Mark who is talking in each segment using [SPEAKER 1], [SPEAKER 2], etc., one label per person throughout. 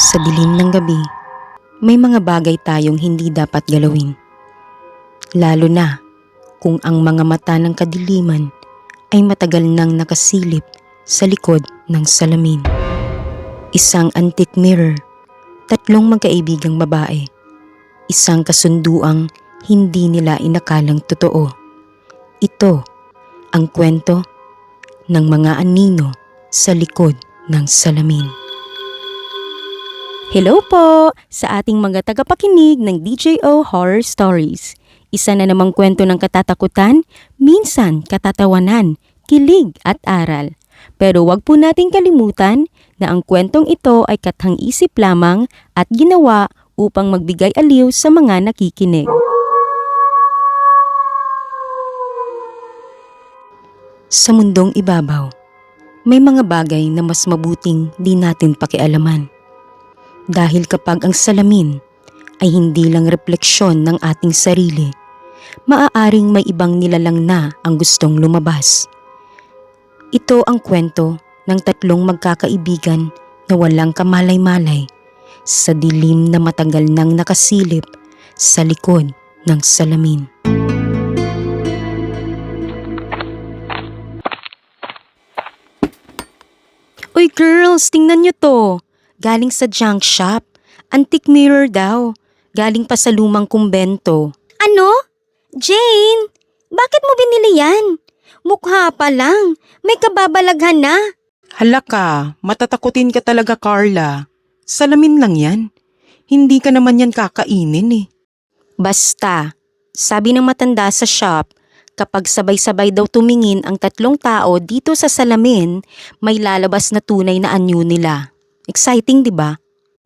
[SPEAKER 1] Sa dilim ng gabi, may mga bagay tayong hindi dapat galawin. Lalo na kung ang mga mata ng kadiliman ay matagal nang nakasilip sa likod ng salamin. Isang antique mirror, tatlong magkaibigang babae, isang kasunduang hindi nila inakalang totoo. Ito ang kwento ng mga anino sa likod ng salamin. Hello po sa ating mga tagapakinig ng DJO Horror Stories. Isa na namang kwento ng katatakutan, minsan katatawanan, kilig at aral. Pero wag po nating kalimutan na ang kwentong ito ay kathang-isip lamang at ginawa upang magbigay aliw sa mga nakikinig. Sa mundong ibabaw, may mga bagay na mas mabuting di natin pakialaman. Dahil kapag ang salamin ay hindi lang refleksyon ng ating sarili, maaaring may ibang nilalang na ang gustong lumabas. Ito ang kwento ng tatlong magkakaibigan na walang kamalay-malay sa dilim na matagal nang nakasilip sa likod ng salamin. Uy girls, tingnan nyo to! Galing sa junk shop. Antique mirror daw. Galing pa sa lumang kumbento.
[SPEAKER 2] Ano? Jane, bakit mo binili yan? Mukha pa lang. May kababalaghan na.
[SPEAKER 3] Hala ka, matatakutin ka talaga, Carla. Salamin lang yan. Hindi ka naman yan kakainin eh.
[SPEAKER 1] Basta, sabi ng matanda sa shop, kapag sabay-sabay daw tumingin ang tatlong tao dito sa salamin, may lalabas na tunay na anyo nila. Exciting, di ba?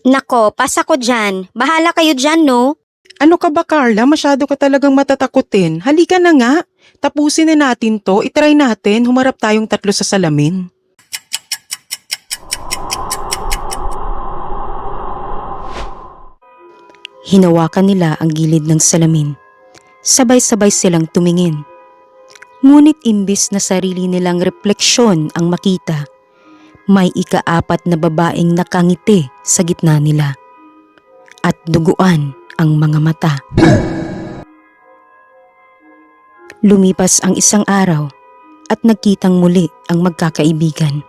[SPEAKER 2] Nako, pasa ko dyan. Bahala kayo dyan, no?
[SPEAKER 3] Ano ka ba, Carla? Masyado ka talagang matatakutin. Halika na nga. Tapusin na natin to. Itry natin. Humarap tayong tatlo sa salamin.
[SPEAKER 1] Hinawakan nila ang gilid ng salamin. Sabay-sabay silang tumingin. Ngunit imbis na sarili nilang refleksyon ang makita, may ika-4 na babaeng nakangiti sa gitna nila. At duguan ang mga mata. Lumipas ang isang araw at nagkitang muli ang magkakaibigan.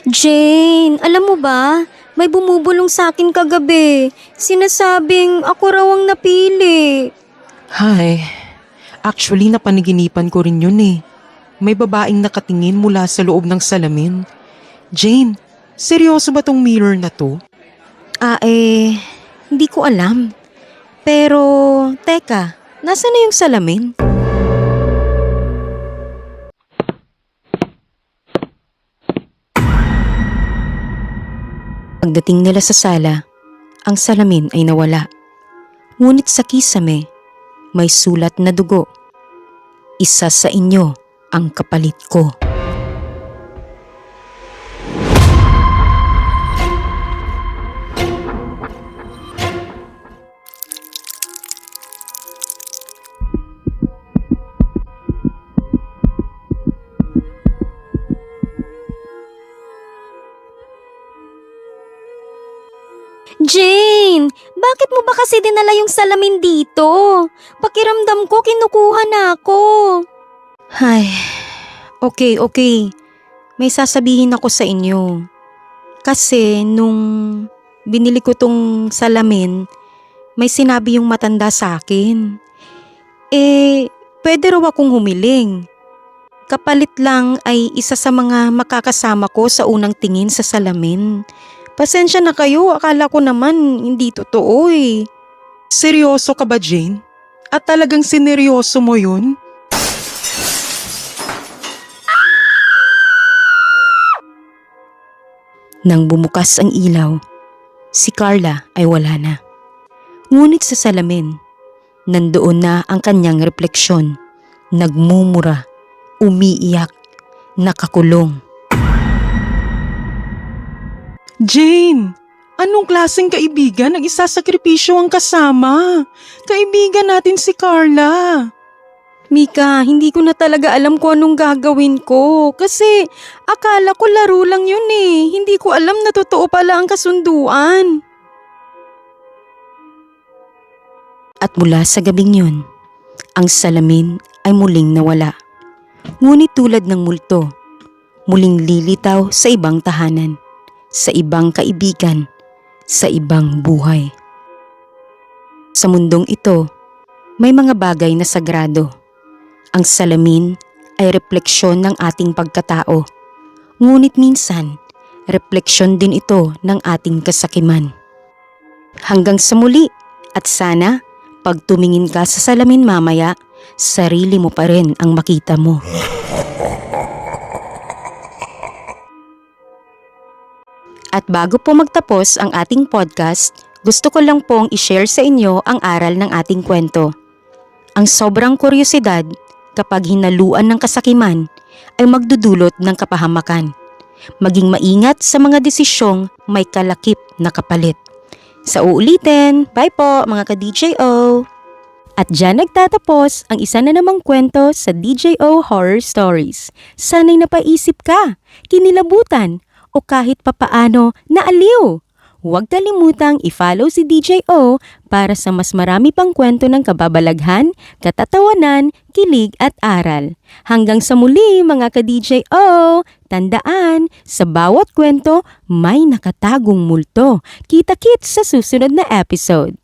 [SPEAKER 2] Jane, alam mo ba? May bumubulong sa akin kagabi. Sinasabing ako raw ang napili.
[SPEAKER 3] Hay, actually napanaginipan ko rin yun eh. May babaeng nakatingin mula sa loob ng salamin. Jane, seryoso ba tong mirror na to?
[SPEAKER 1] Hindi ko alam. Pero, teka, nasa na yung salamin? Pagdating nila sa sala, ang salamin ay nawala. Ngunit sa kisame, may sulat na dugo. Isa sa inyo ang kapalit ko.
[SPEAKER 2] Jane, bakit mo ba kasi dinala yung salamin dito? Pakiramdam ko kinukuha na ako.
[SPEAKER 1] Ay, okay. May sasabihin ako sa inyo. Kasi nung binili ko tong salamin, may sinabi yung matanda sa akin. Pwede raw akong humiling. Kapalit lang ay isa sa mga makakasama ko sa unang tingin sa salamin. Pasensya na kayo, akala ko naman hindi totoo eh.
[SPEAKER 3] Seryoso ka ba, Jane? At talagang sineryoso mo yun?
[SPEAKER 1] Nang bumukas ang ilaw, si Carla ay wala na. Ngunit sa salamin, nandoon na ang kanyang refleksyon. Nagmumura, umiiyak, nakakulong.
[SPEAKER 3] Jane, anong klaseng kaibigan ang isasakripisyo ang kasama? Kaibigan natin si Carla.
[SPEAKER 1] Mika, hindi ko na talaga alam kung anong gagawin ko. Kasi akala ko laro lang yun eh. Hindi ko alam na totoo pala ang kasunduan. At mula sa gabing yun, ang salamin ay muling nawala. Ngunit tulad ng multo, muling lilitaw sa ibang tahanan, sa ibang kaibigan, sa ibang buhay. Sa mundong ito, may mga bagay na sagrado. Ang salamin ay refleksyon ng ating pagkatao. Ngunit minsan, refleksyon din ito ng ating kasakiman. Hanggang sa muli, at sana, pag tumingin ka sa salamin mamaya, sarili mo pa rin ang makita mo. At bago po magtapos ang ating podcast, gusto ko lang pong i-share sa inyo ang aral ng ating kwento. Ang sobrang kuryosidad kapag hinaluan ng kasakiman ay magdudulot ng kapahamakan. Maging maingat sa mga desisyong may kalakip na kapalit. Sa uulitin, bye po mga ka-DJO! At dyan nagtatapos ang isa na namang kwento sa DJO Horror Stories. Sana'y napaisip ka, kinilabutan, o kahit papaano naaliw. Huwag kalimutang i-follow si DJO para sa mas marami pang kwento ng kababalaghan, katatawanan, kilig at aral. Hanggang sa muli mga ka-DJO! Tandaan, sa bawat kwento may nakatagong multo. Kita-kits sa susunod na episode.